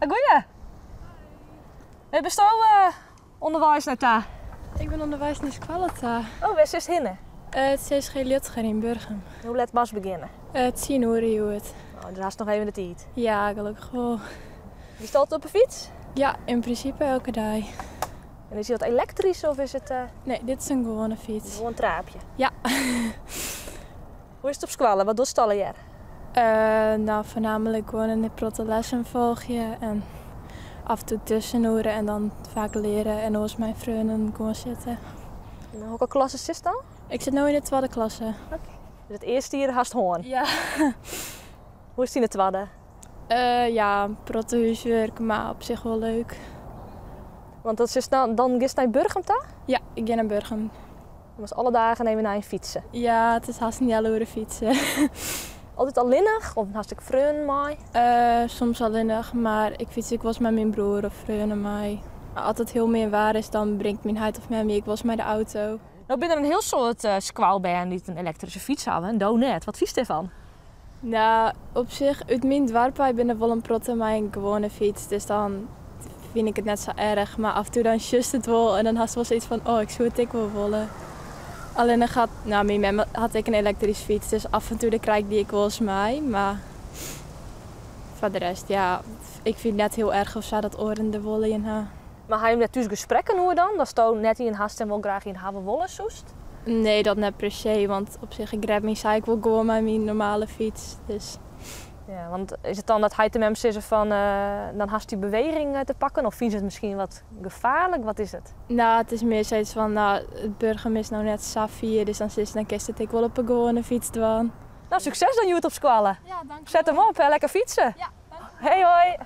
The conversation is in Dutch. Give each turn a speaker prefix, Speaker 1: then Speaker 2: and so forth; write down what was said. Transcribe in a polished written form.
Speaker 1: Goeie. Hey, bist du onderwijs naar daar?
Speaker 2: Ik ben onderwijs naar Squalata.
Speaker 1: Oh, waar is het hinnen?
Speaker 2: Het CSG Lutger in Burgum.
Speaker 1: Hoe laat was beginnen?
Speaker 2: Het 10 uur je het.
Speaker 1: Oh, dan hast nog even de tijd.
Speaker 2: Ja, gelukkig wel.
Speaker 1: Je staat op een fiets?
Speaker 2: Ja, in principe elke dag.
Speaker 1: En is het elektrisch of is het
Speaker 2: Nee, dit is een gewone fiets.
Speaker 1: gewoon een traapje?
Speaker 2: Ja.
Speaker 1: Hoe is het op Squallen? Wat doet je al jaar?
Speaker 2: Nou, voornamelijk gewoon in de protte lessen volgen en af en toe tussenoeren en dan vaak leren en als mijn vrienden gewoon zitten.
Speaker 1: En welke klasse is het dan?
Speaker 2: Ik zit nu in de tweede klasse.
Speaker 1: Dus het eerste hier hast hoorn.
Speaker 2: Ja.
Speaker 1: Hoe is die in de tweede?
Speaker 2: Ja, protte huiswerk, maar op zich wel leuk.
Speaker 1: Want dat is dan gist naar Burgum daar?
Speaker 2: Ja, ik ga naar Burgum.
Speaker 1: Dan was alle dagen even naar een fietsen.
Speaker 2: Ja, het is haast niet alle uren fietsen.
Speaker 1: Altijd alleenig of had ik vrienden mee?
Speaker 2: Soms alleenig, maar ik fiets ik was met mijn broer of vrienden mij. Als het heel meer waar is, dan brengt mijn huid of mij mee. Ik was met de auto.
Speaker 1: Nou ben er een heel soort squalband die een elektrische fiets hadden. En donet. Wat vies ervan?
Speaker 2: Nou, op zich, uit mijn dorp ben ik wel een protte met een gewone fiets. Dus dan vind ik het net zo erg. Maar af en toe dan just het wel en dan had ze wel zoiets van, oh, ik zou het ik wel willen. Alleen dan mijn mama had ik een elektrische fiets, dus af en toe krijg ik die ik wel eens mee. Maar voor de rest, ja, ik vind het net heel erg of ze dat oren de wollen in haar.
Speaker 1: Maar ga je met thuis gesprekken hoe dan? Dat je net in hast en wel graag in hebben willen zoest?
Speaker 2: Nee, dat net per se, want op zich, ik grab mijn cycle gewoon met mijn normale fiets. Dus.
Speaker 1: Ja, want is het dan dat hij tegen hem zegt van, dan hast die beweging te pakken? Of vind je het misschien wat gevaarlijk? Wat is het?
Speaker 2: Nou, het is meer zoiets van, nou, het Burgum is nou net Safie, dus dan kist het ik wel op een gewone fiets doen.
Speaker 1: Nou, succes dan, Joet op Squallen.
Speaker 2: Ja, dank je.
Speaker 1: Zet hem op, hè? Lekker fietsen.
Speaker 2: Ja, dank je.
Speaker 1: Hey hoi!